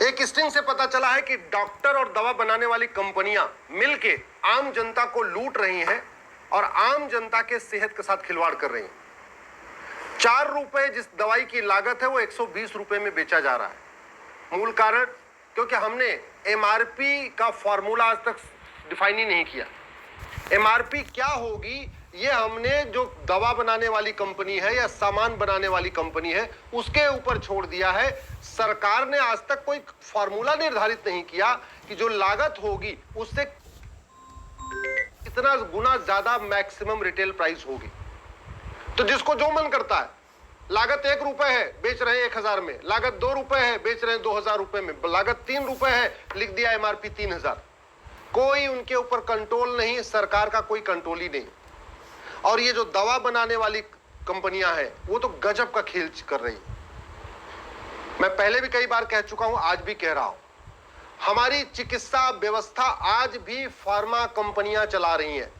एक स्टिंग से पता चला है कि डॉक्टर और दवा बनाने वाली कंपनियां मिलके आम जनता को लूट रही हैं और आम जनता के सेहत के साथ खिलवाड़ कर रही हैं। 4 रुपए जिस दवाई की लागत है वो 120 रुपए में बेचा जा रहा है। मूल कारण क्योंकि हमने एमआरपी का फॉर्मूला आज तक डिफाइन ही नहीं किया। एमआरपी क्या होगी ये हमने जो दवा बनाने वाली कंपनी है या सामान बनाने वाली कंपनी है उसके ऊपर छोड़ दिया है। सरकार ने आज तक कोई फॉर्मूला निर्धारित नहीं किया कि जो लागत होगी उससे कितना गुना ज्यादा मैक्सिमम रिटेल प्राइस होगी। तो जिसको जो मन करता है, लागत 1 रुपए है बेच रहे हैं 1000 में, लागत 2 रुपए है बेच रहे हैं 2000 रुपए में, लागत 3 रुपए है लिख दिया एमआरपी 3000। कोई उनके ऊपर कंट्रोल नहीं, सरकार का कोई कंट्रोल ही नहीं। और ये जो दवा बनाने वाली कंपनियां हैं वो तो गजब का खेल कर रही। मैं पहले भी कई बार कह चुका हूं, आज भी कह रहा हूं, हमारी चिकित्सा व्यवस्था आज भी फार्मा कंपनियां चला रही हैं।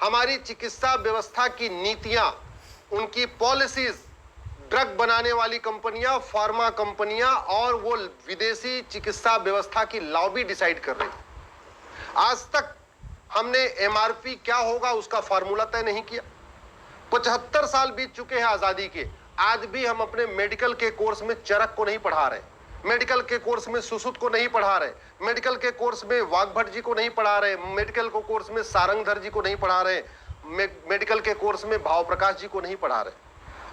हमारी चिकित्सा व्यवस्था की नीतियां, उनकी पॉलिसीज ड्रग बनाने वाली कंपनियां, फार्मा कंपनियां और वो विदेशी चिकित्सा व्यवस्था की लॉबी डिसाइड कर रही। आज तक हमने एमआरपी क्या होगा उसका फार्मूला तय नहीं किया। 75 साल बीत चुके हैं आजादी के, आज भी हम अपने मेडिकल के कोर्स में चरक को नहीं पढ़ा रहे, मेडिकल के कोर्स में सुश्रुत को नहीं पढ़ा रहे, मेडिकल के कोर्स में वाग्भट जी को नहीं पढ़ा रहे, मेडिकल के कोर्स में सारंगधर जी को नहीं पढ़ा रहे, मेडिकल के कोर्स में भाव प्रकाश जी को नहीं पढ़ा रहे।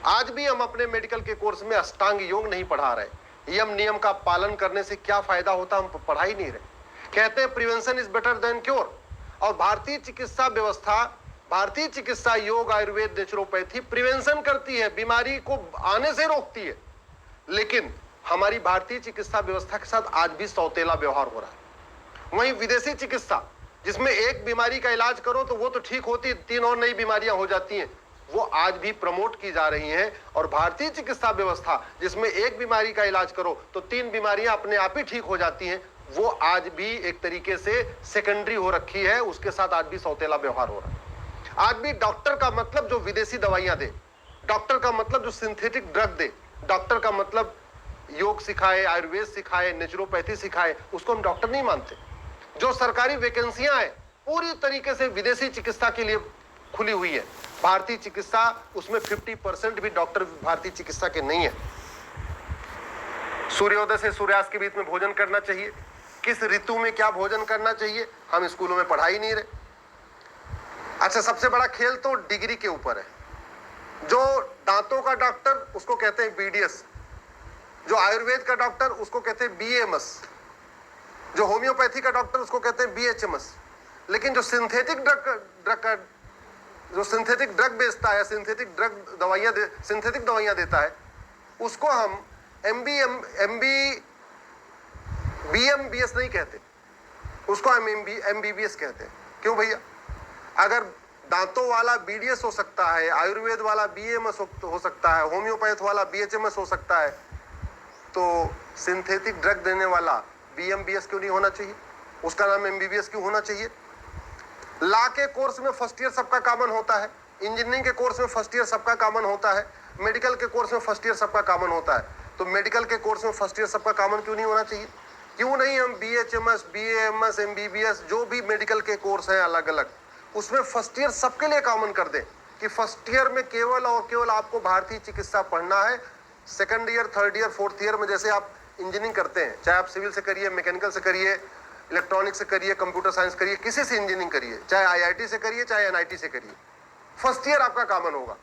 आज भी हम अपने मेडिकल के कोर्स में अष्टांग योग नहीं पढ़ा रहे। यम नियम का पालन करने से क्या फायदा होता हम पढ़ा ही नहीं रहे। कहते हैं prevention is better than cure. और भारतीय चिकित्सा व्यवस्था, भारतीय चिकित्सा योग, आयुर्वेद, नेचुरोपैथी प्रिवेंशन करती है, बीमारी को आने से रोकती है। लेकिन हमारी भारतीय चिकित्सा व्यवस्था के साथ आज भी सौतेला व्यवहार हो रहा है। वहीं विदेशी चिकित्सा जिसमें एक बीमारी का इलाज करो तो वो तो ठीक होती, 3 और नई बीमारियां हो जाती हैं, वो आज भी प्रमोट की जा रही हैं। और भारतीय चिकित्सा व्यवस्था जिसमें एक बीमारी का इलाज करो तो 3 बीमारियां अपने आप ही ठीक हो जाती हैं, वो आज भी एक तरीके से सेकेंडरी हो रखी है। उसके साथ आज भी सौतेला व्यवहार हो रहा है। आज भी डॉक्टर का मतलब जो विदेशी दवाइयां दे, डॉक्टर का मतलब जो सिंथेटिक ड्रग दे, डॉक्टर का मतलब योग सिखाए, आयुर्वेद सिखाए, नेचुरोपैथी सिखाए, उसको हम डॉक्टर नहीं मानते। जो सरकारी वैकेंसियां हैं पूरी तरीके से विदेशी चिकित्सा के लिए खुली हुई है। भारतीय चिकित्सा उसमें 50% भी डॉक्टर भारतीय चिकित्सा के नहीं है। सूर्योदय से सूर्यास्त के बीच में भोजन करना चाहिए, किस ऋतु में क्या भोजन करना चाहिए हम स्कूलों में पढ़ा ही नहीं रहे। अच्छा, सबसे बड़ा खेल तो डिग्री के ऊपर है। जो दांतों का डॉक्टर उसको कहते हैं बीडीएस, जो आयुर्वेद का डॉक्टर उसको कहते हैं बीएमएस, जो होम्योपैथी का डॉक्टर उसको कहते हैं बीएचएमएस। लेकिन जो सिंथेटिक ड्रग बेचता है, सिंथेटिक दवाइयां देता है, उसको हम बीएमबीएस नहीं कहते, उसको हम एमबीबीएस कहते हैं। क्यों भैया? अगर दांतों वाला बीडीएस हो सकता है, आयुर्वेद वाला बीएमएस हो सकता है, होम्योपैथ वाला बीएचएमएस हो सकता है, तो सिंथेटिक ड्रग देने वाला बीएमबीएस क्यों नहीं होना चाहिए? उसका नाम एमबीबीएस क्यों होना चाहिए? लॉ के कोर्स में फर्स्ट ईयर सबका कॉमन होता है, इंजीनियरिंग के कोर्स में फर्स्ट ईयर सबका कॉमन होता है, मेडिकल के कोर्स में फर्स्ट ईयर सबका कॉमन होता है। तो मेडिकल के कोर्स में फर्स्ट ईयर सबका कॉमन क्यों नहीं होना चाहिए? क्यों नहीं हम बीएचएमएस, बीएमएस, एमबीबीएस जो भी मेडिकल के कोर्स हैं अलग अलग, उसमें फर्स्ट ईयर सबके लिए कॉमन कर दें कि फर्स्ट ईयर में केवल और केवल आपको भारतीय चिकित्सा पढ़ना है। Second year, third year, fourth year में जैसे आप इंजीनियरिंग करते हैं, चाहे आप सिविल से करिए, मैकेनिकल से करिए, इलेक्ट्रॉनिक्स से करिए, कंप्यूटर साइंस करिए, किसी से इंजीनियरिंग करिए, चाहे आईआईटी से करिए, चाहे एनआईटी से करिए, फर्स्ट ईयर आपका कॉमन होगा।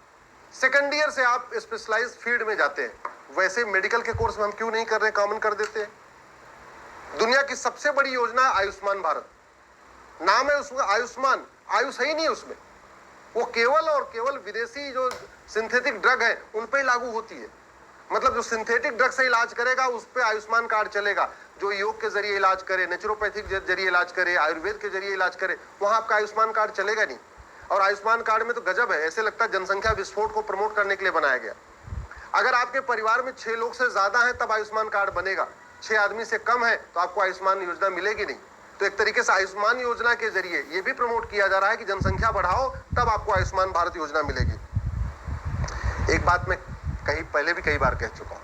सेकंड ईयर से आप स्पेशलाइज्ड फील्ड में जाते हैं। वैसे मेडिकल के कोर्स में हम क्यों नहीं कर रहे, कॉमन कर देते हैं। दुनिया की सबसे बड़ी योजना है आयुष्मान भारत, नाम है उसमें आयुष्मान, आयुष है ही नहीं उसमें। वो केवल और केवल विदेशी जो सिंथेटिक ड्रग है उन पर ही लागू होती है। मतलब जो सिंथेटिक ड्रग से इलाज करेगा उस पर आयुष्मान कार्ड चलेगा। जो योग के जरिए इलाज करे, नेचुरोपैथिक जरिए इलाज करे, आयुर्वेद के जरिए इलाज करे, वहां आपका आयुष्मान कार्ड चलेगा नहीं। और आयुष्मान कार्ड में तो गजब है, ऐसे लगता है जनसंख्या विस्फोट को प्रमोट करने के लिए बनाया गया। अगर आपके परिवार में 6 लोग से ज्यादा है तब आयुष्मान कार्ड बनेगा, 6 आदमी से कम है तो आपको आयुष्मान योजना मिलेगी नहीं। तो एक तरीके से आयुष्मान योजना के जरिए ये भी प्रमोट किया जा रहा है कि जनसंख्या बढ़ाओ तब आपको आयुष्मान भारत योजना मिलेगी। एक बात मैं कहीं पहले भी कई बार कह चुका हूं,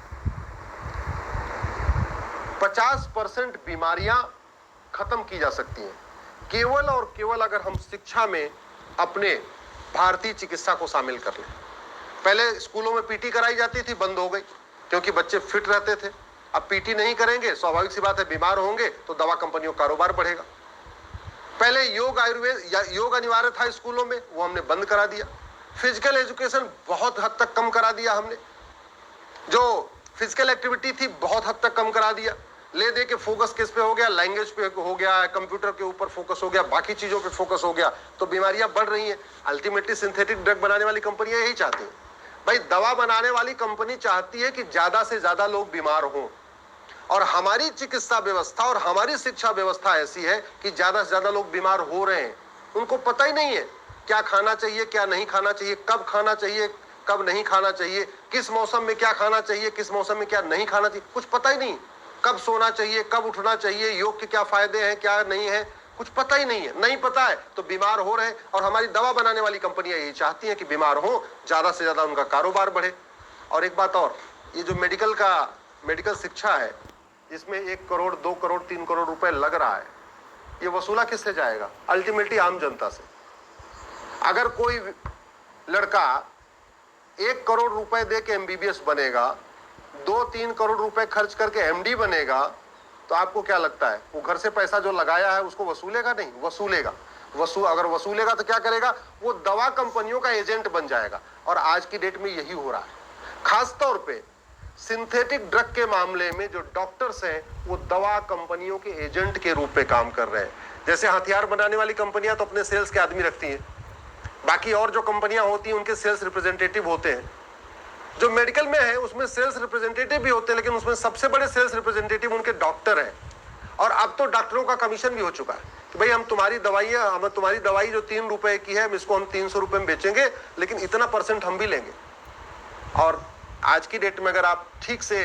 50% बीमारियां खत्म की जा सकती हैं केवल और केवल अगर हम शिक्षा में अपने भारतीय चिकित्सा को शामिल कर लें। पहले स्कूलों में पीटी कराई जाती थी, बंद हो गई क्योंकि बच्चे फिट रहते थे। अब पीटी नहीं करेंगे, स्वाभाविक सी बात है बीमार होंगे तो दवा कंपनियों का कारोबार बढ़ेगा। पहले योग आयुर्वेद या योग अनिवार्य था स्कूलों में, वो हमने बंद करा दिया। फिजिकल एजुकेशन बहुत हद तक कम करा दिया हमने, जो फिजिकल एक्टिविटी थी बहुत हद तक कम करा दिया। ले दे के फोकस किस पे हो गया, लैंग्वेज पे हो गया, कंप्यूटर के ऊपर फोकस हो गया, बाकी चीजों पे फोकस हो गया, तो बीमारियां बढ़ रही हैं। अल्टीमेटली सिंथेटिक ड्रग बनाने वाली कंपनियां यही चाहती हैं। भाई दवा बनाने वाली कंपनी चाहती है कि ज्यादा से ज्यादा लोग बीमार हों, और हमारी चिकित्सा व्यवस्था और हमारी शिक्षा व्यवस्था ऐसी है कि ज्यादा से ज्यादा लोग बीमार हो रहे हैं। उनको पता ही नहीं है क्या खाना चाहिए, क्या नहीं खाना चाहिए, कब खाना चाहिए, कब नहीं खाना चाहिए, किस मौसम में क्या खाना चाहिए, किस मौसम में क्या नहीं खाना चाहिए, कुछ पता ही नहीं। कब सोना चाहिए, कब उठना चाहिए, योग के क्या फायदे हैं, क्या नहीं है, कुछ पता ही नहीं है। नहीं पता है तो बीमार हो रहे हैं, और हमारी दवा बनाने वाली कंपनियां यही चाहती हैं कि बीमार हो, ज्यादा से ज्यादा उनका कारोबार बढ़े। और एक बात और, ये जो मेडिकल शिक्षा है, इसमें 1 करोड़ 2 करोड़ 3 करोड़ रुपए लग रहा है, ये वसूला किससे जाएगा? अल्टीमेटली आम जनता से। अगर कोई लड़का 1 करोड़ रुपए दे के एमबीबीएस बनेगा, 2-3 करोड़ रुपए खर्च करके एमडी बनेगा, तो आपको क्या लगता है वो घर से पैसा जो लगाया है उसको वसूलेगा? नहीं वसूलेगा। अगर वसूलेगा तो क्या करेगा? वो दवा कंपनियों का एजेंट बन जाएगा। और आज की डेट में यही हो रहा है। खास तौर पे सिंथेटिक ड्रग के मामले में जो डॉक्टर्स हैं वो दवा कंपनियों के एजेंट के रूप में काम कर रहे हैं। जैसे हथियार बनाने वाली कंपनियां तो अपने सेल्स के आदमी रखती हैं, बाकी और जो कंपनियां होती हैं उनके सेल्स रिप्रेजेंटेटिव होते हैं। जो मेडिकल में है उसमें सेल्स रिप्रेजेंटेटिव भी होते हैं, लेकिन उसमें सबसे बड़े सेल्स रिप्रेजेंटेटिव उनके डॉक्टर हैं। और अब तो डॉक्टरों का कमीशन भी हो चुका है कि भाई हम तुम्हारी दवाई जो 3 रुपए की है, इसको हम 300 रुपए में बेचेंगे, लेकिन इतना % हम भी लेंगे। और आज की डेट में अगर आप ठीक से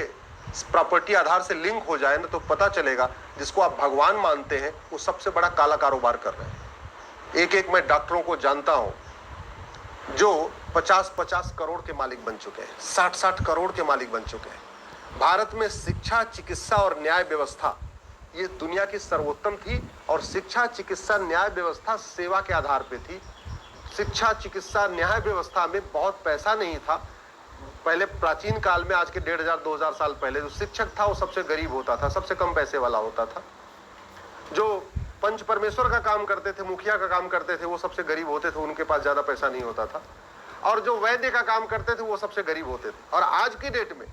प्रॉपर्टी आधार से लिंक हो जाए ना, तो पता चलेगा जिसको आप भगवान मानते हैं वो सबसे बड़ा काला कारोबार कर रहे हैं। एक मैं डॉक्टरों को जानता हूं जो 50-50 करोड़ के मालिक बन चुके हैं, 60-60 करोड़ के मालिक बन चुके हैं। भारत में शिक्षा, चिकित्सा और न्याय व्यवस्था ये दुनिया की सर्वोत्तम थी, और शिक्षा, चिकित्सा, न्याय व्यवस्था सेवा के आधार पे थी। शिक्षा, चिकित्सा, न्याय व्यवस्था में बहुत पैसा नहीं था। पहले प्राचीन काल में, आज के 1500-2000 साल पहले, जो शिक्षक था वो सबसे गरीब होता था, सबसे कम पैसे वाला होता था। जो पंच परमेश्वर का काम करते थे, मुखिया का काम करते थे, वो सबसे गरीब होते थे, उनके पास ज्यादा पैसा नहीं होता था। और जो वैद्य का काम करते थे वो सबसे गरीब होते थे। और आज की डेट में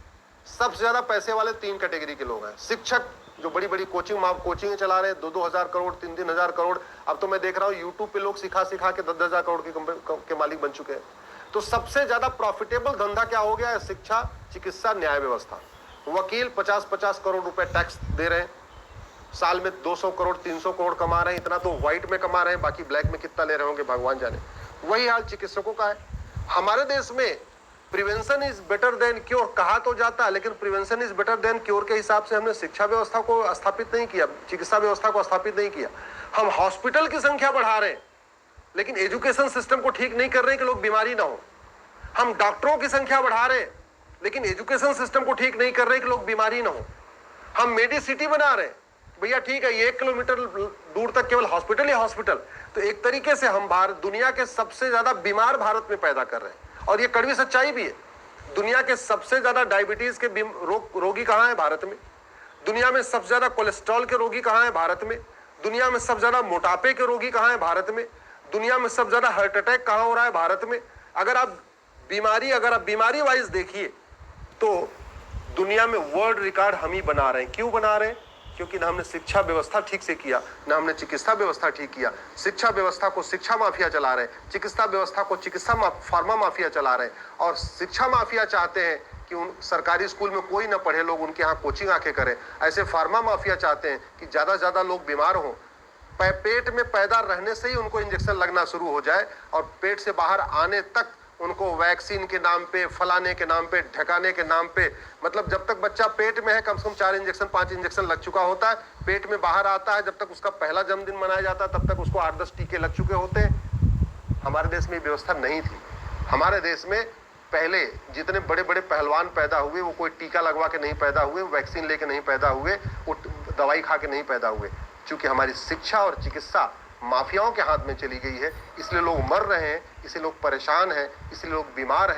सबसे ज्यादा पैसे वाले 3 कैटेगरी के लोग हैं। शिक्षक जो बड़ी बड़ी कोचिंग चला रहे हैं, 2-2 हजार करोड़, 3-3 हजार करोड़। अब तो मैं देख रहा हूँ यूट्यूब पे लोग सिखा के 10-10 हजार करोड़ के मालिक बन चुके हैं। तो सबसे ज्यादा प्रॉफिटेबल धंधा क्या हो गया है? शिक्षा, चिकित्सा, न्याय व्यवस्था। वकील 50-50 करोड़ रुपए टैक्स दे रहे हैं, साल में 200 करोड़ 300 करोड़ कमा रहे हैं। इतना तो व्हाइट में कमा रहे हैं, बाकी ब्लैक में कितना ले रहे होंगे भगवान जाने। वही हाल चिकित्सकों का है। हमारे देश में prevention is better than cure कहा तो जाता है, लेकिन prevention is better than cure के हिसाब से हमने शिक्षा व्यवस्था को स्थापित नहीं किया, चिकित्सा व्यवस्था को स्थापित नहीं किया। हम हॉस्पिटल की संख्या बढ़ा रहे हैं, लेकिन एजुकेशन सिस्टम को ठीक नहीं कर रहे हैं कि लोग बीमारी ना हो। हम डॉक्टरों की संख्या बढ़ा रहे हैं, लेकिन एजुकेशन सिस्टम को ठीक नहीं कर रहे हैं कि लोग बीमारी ना हो। हम मेडिसिटी बना रहे हैं, भैया ठीक है, ये 1 किलोमीटर दूर तक केवल हॉस्पिटल ही हॉस्पिटल। तो एक तरीके से हम दुनिया के सबसे ज्यादा बीमार भारत में पैदा कर रहे हैं। और ये कड़वी सच्चाई भी है। दुनिया के सबसे ज्यादा डायबिटीज के रोगी कहां है? भारत में। दुनिया में सबसे ज्यादा कोलेस्ट्रॉल के रोगी कहां है? भारत में। दुनिया में सबसे ज्यादा मोटापे के रोगी कहां है? भारत में। दुनिया में सबसे ज्यादा हार्ट अटैक कहां हो रहा है? भारत में। अगर आप बीमारी वाइज देखिए तो दुनिया में वर्ल्ड रिकॉर्ड हम ही बना रहे हैं। क्यों बना रहे हैं? क्योंकि ना हमने शिक्षा व्यवस्था ठीक से किया, ना हमने चिकित्सा व्यवस्था ठीक किया। शिक्षा व्यवस्था को शिक्षा माफिया चला रहे हैं, चिकित्सा व्यवस्था को फार्मा माफिया चला रहे हैं। और शिक्षा माफिया चाहते हैं कि उन सरकारी स्कूल में कोई ना पढ़े, लोग उनके यहाँ कोचिंग आके करें। ऐसे फार्मा माफिया चाहते हैं कि ज्यादा से ज्यादा लोग बीमार हों, पेट में पैदा रहने से ही उनको इंजेक्शन लगना शुरू हो जाए, और पेट से बाहर आने तक उनको वैक्सीन के नाम पे, फलाने के नाम पे, ढकाने के नाम पे, मतलब जब तक बच्चा पेट में है कम से कम 4 इंजेक्शन 5 इंजेक्शन लग चुका होता है। पेट में बाहर आता है, जब तक उसका पहला जन्मदिन मनाया जाता है तब तक उसको 8-10 टीके लग चुके होते हैं। हमारे देश में व्यवस्था नहीं थी। हमारे देश में पहले जितने बड़े बड़े पहलवान पैदा हुए वो कोई टीका लगवा के नहीं पैदा हुए, वैक्सीन लेके नहीं पैदा हुए, वो दवाई खा के नहीं पैदा हुए। क्योंकि हमारी शिक्षा और चिकित्सा माफियाओं के हाथ में चली गई है, इसलिए लोग मर रहे हैं, इसलिए लोग परेशान हैं, इसलिए लोग बीमार हैं।